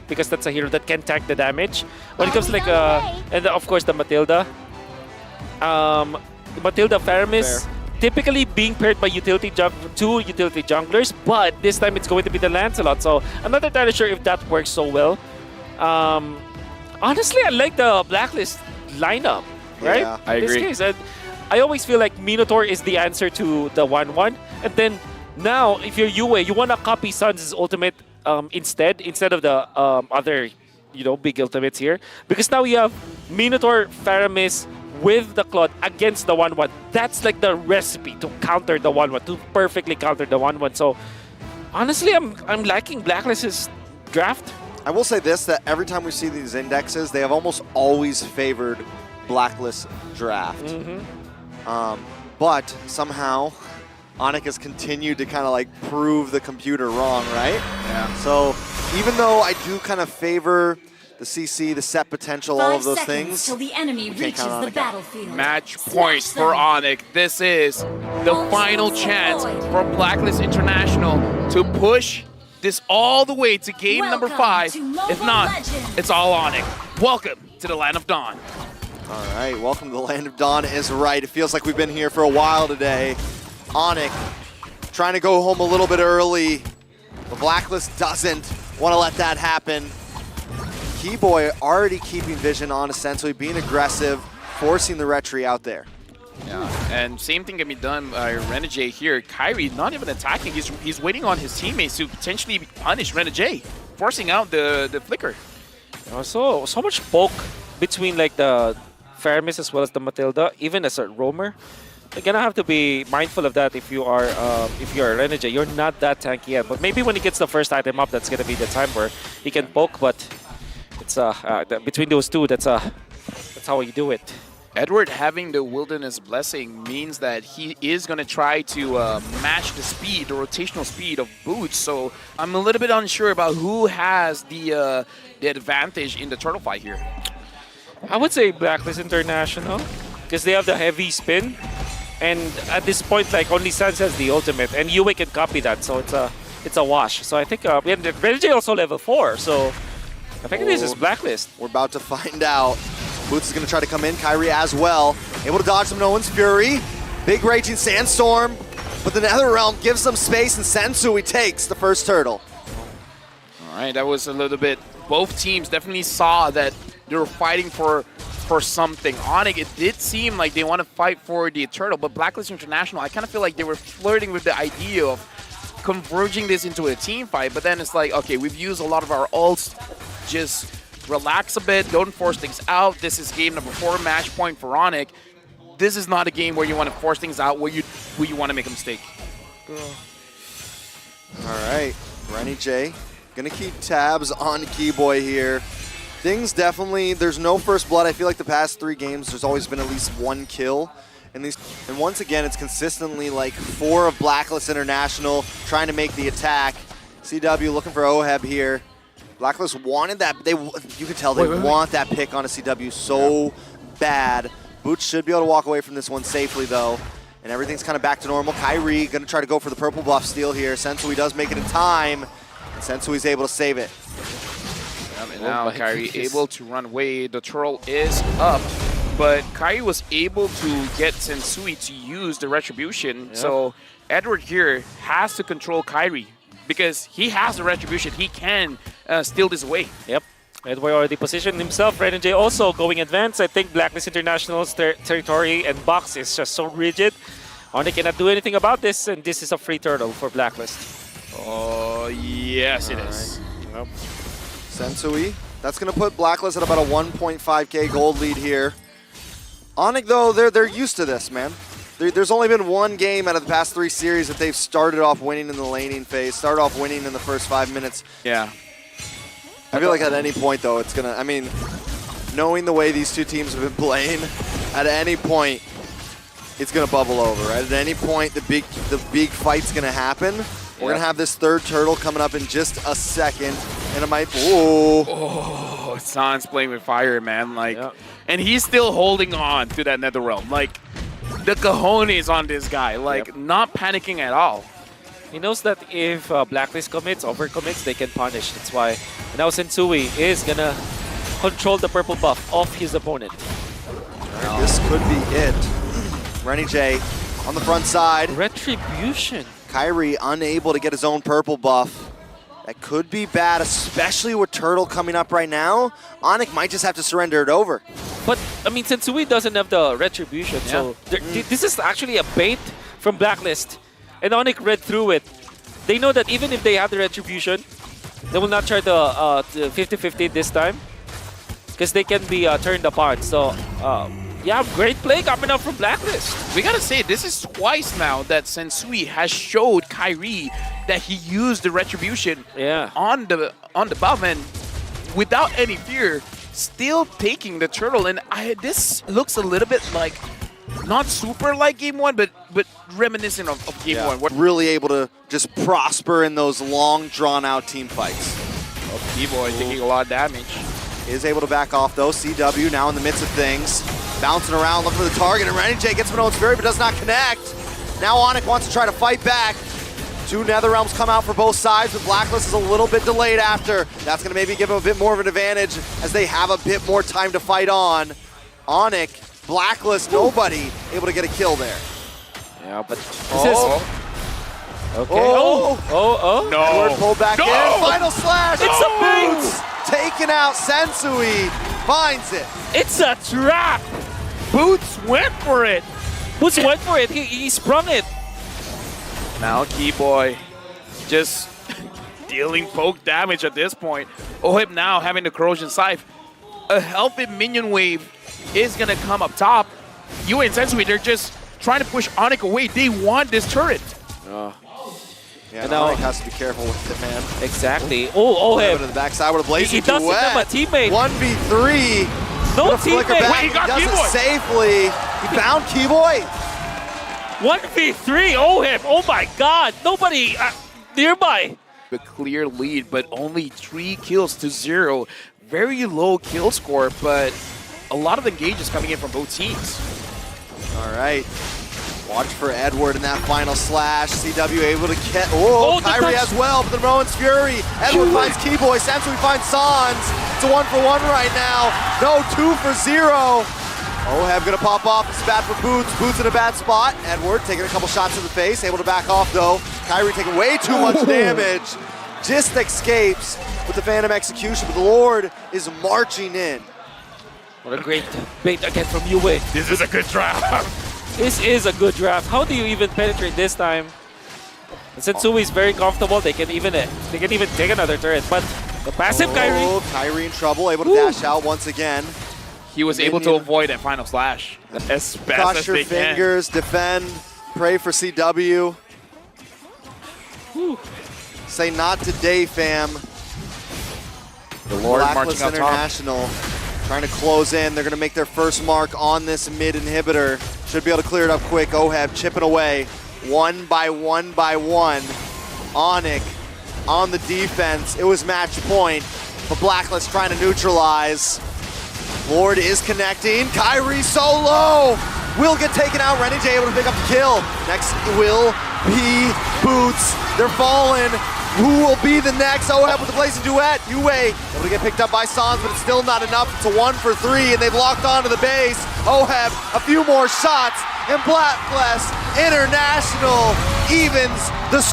because that's a hero that can tank the damage. When it comes to like, and then of course the Matilda. Matilda Faramis, typically being paired by two utility junglers, but this time it's going to be the Lancelot. So I'm not entirely sure if that works so well. Honestly, I like the Blacklist lineup, right? Yeah, I agree. This case, I always feel like Minotaur is the answer to the 1-1. And then now, if you're Yue, you want to copy Sun's ultimate instead of the other, big ultimates here. Because now you have Minotaur, Faramis, with the Claude against the 1-1. That's like the recipe to counter the 1-1, to perfectly counter the 1-1. So honestly, I'm liking Blacklist's draft. I will say this, that every time we see these indexes, they have almost always favored Blacklist draft. But somehow, Onic has continued to kind of like prove the computer wrong, right? Yeah. So even though I do kind of favor the CC, the set potential, all of those things, till the enemy reaches the battlefield. Match point for Onic. This is the final chance for Blacklist International to push this all the way to game number 5. If not, it's all Onic. Welcome to the Land of Dawn. All right, welcome to the Land of Dawn is right. It feels like we've been here for a while today. Onic trying to go home a little bit early. The Blacklist doesn't want to let that happen. Keyboy already keeping vision on essentially, being aggressive, forcing the retry out there. Yeah, and same thing can be done by Renegade here. Kyrie not even attacking, he's waiting on his teammates to potentially punish Renegade, forcing out the flicker. Also, so much poke between like the Faramis as well as the Matilda, even as a roamer. You're gonna have to be mindful of that if you are a Renegade. You're not that tanky yet, but maybe when he gets the first item up, that's gonna be the time where he can poke. But it's between those two, that's how you do it. Edward having the Wilderness Blessing means that he is going to try to match the speed, the rotational speed of Boots. So I'm a little bit unsure about who has the advantage in the turtle fight here. I would say Blacklist International, because they have the heavy spin, and at this point, like only Sans has the ultimate, and Yue can copy that, so it's a wash. So I think Renegade also level 4, so I think this is Blacklist. We're about to find out. Boots is going to try to come in. Kyrie as well. Able to dodge some No One's Fury. Big Raging Sandstorm. But the Netherrealm gives them space, and Sensui takes the first turtle. All right, that was a little bit... Both teams definitely saw that they were fighting for something. Onic, it did seem like they want to fight for the turtle, but Blacklist International, I kind of feel like they were flirting with the idea of converging this into a team fight, but then it's like, okay, we've used a lot of our ults, just relax a bit, don't force things out. This is game number 4, match point for Onic. This is not a game where you want to force things out, where you want to make a mistake. All right, Rennie J, gonna keep tabs on Keyboy here. Things definitely, there's no first blood. I feel like the past 3 games, there's always been at least 1 kill in these. And once again, it's consistently like 4 of Blacklist International trying to make the attack. CW looking for Oheb here. Blacklist wanted that. You could tell they want that pick on a CW so bad. Boots should be able to walk away from this one safely, though. And everything's kind of back to normal. Kyrie going to try to go for the purple buff steal here. Sensui does make it in time. And Sensui's able to save it. And now Kyrie able to run away. The turtle is up. But Kyrie was able to get Sensui to use the Retribution. Yep. So Edward here has to control Kyrie, because he has the Retribution. He can steal this away. Yep. Edward already positioned himself. Renegade also going advanced. I think Blacklist International's territory and box is just so rigid. Onic cannot do anything about this, and this is a free turtle for Blacklist. Oh, yes, it is. Yep. Sensui, that's going to put Blacklist at about a 1.5k gold lead here. Onic, though, they're used to this, man. There's only been 1 game out of the past 3 series that they've started off winning in the laning phase, started off winning in the first 5 minutes. Yeah. I feel like at any point, though, it's going to, I mean, knowing the way these 2 teams have been playing, at any point, it's going to bubble over, right? At any point, the big fight's going to happen. We're going to have this 3rd turtle coming up in just a second, and it might, Oh, San's playing with fire, man. Like, and he's still holding on to that Netherrealm. Like, the cojones on this guy, like, not panicking at all. He knows that if Blacklist commits, overcommits, they can punish. That's why. And now Sensui is gonna control the purple buff of his opponent. This could be it. Renny J on the front side. Retribution. Kyrie unable to get his own purple buff. That could be bad, especially with Turtle coming up right now. Onic might just have to surrender it over. But, I mean, Sensui doesn't have the retribution, so this is actually a bait from Blacklist. And Onic read through it. They know that even if they have the retribution, they will not try the 50-50 this time. Because they can be turned upon. So, yeah, great play coming up from Blacklist. We gotta say, this is twice now that Sensui has showed Kyrie that he used the retribution on the buff, and without any fear, still taking the turtle. And this looks a little bit like, not super like Game 1, but reminiscent of Game 1. What Really able to just prosper in those long, drawn-out team fights. B-Boy taking a lot of damage. Is able to back off, though. CW now in the midst of things. Bouncing around, looking for the target, and Renny J gets Manone's Fury, but does not connect. Now Onic wants to try to fight back. Two Netherrealms come out for both sides, but Blacklist is a little bit delayed after. That's going to maybe give him a bit more of an advantage as they have a bit more time to fight on. Onic, Blacklist, nobody able to get a kill there. Yeah, but this Oh. is... Okay. Oh. No. Edward pulled back in. Final slash. It's a bait! Boots taking out Sensui. Finds it. It's a trap! Boots went for it. Boots went for it. He sprung it. Now Keyboy just dealing poke damage at this point. Oheb now having the corrosion scythe. A healthy minion wave is gonna come up top. Yue and Sensui, they're just trying to push Onic away. They want this turret. Yeah, And now- Onic has to be careful with it, man. Exactly. Oh, To Oheb. the backside with a blazing He doesn't duet. have a teammate. 1v3. No Gonna flicker teammate. back. Wait, he got does it Keyboy. safely. He found Keyboy. 1v3 Oheb. Oh my god. Nobody nearby. A clear lead, but only 3 kills to 0. Very low kill score, but a lot of engages coming in from both teams. All right. Watch for Edward in that final slash. CW able to get... Oh, Oh, the Kyrie touch. as well, but the Rowan's Fury. Edward finds Keyboy. Sensui finds Sans. It's a 1-for-1 right now. No, 2-for-0. Oheb gonna pop off. It's bad for Boots. Boots in a bad spot. Edward taking a couple shots to the face. Able to back off, though. Kyrie taking way too much damage. Just escapes with the Phantom Execution, but the Lord is marching in. What a great bait again from Yue. This is a good draft. This is a good draft. How do you even penetrate this time? And Sensui is very comfortable. They can even take another turret. But the passive Kyrie. Oh, Kyrie in trouble. Able to dash out once again. He was able to Minion. avoid that final slash as fast Cross as your they can. fingers, defend, pray for CW. Say not today, fam. The Lord Blacklist marching up top. International trying to close in. They're going to make their first mark on this mid inhibitor. Should be able to clear it up quick. Oheb chipping away. One by one by one. Onic on the defense. It was match point, but Blacklist trying to neutralize. Lord is connecting. Kyrie so low. Will get taken out. Renny J able to pick up the kill. Next will be Boots. They're falling. Who will be the next? Oheb with the blazing duet. Yue able to get picked up by Sans, but it's still not enough. It's a 1-for-3, and they've locked onto the base. Oheb, a few more shots, and Blacklist International evens the score.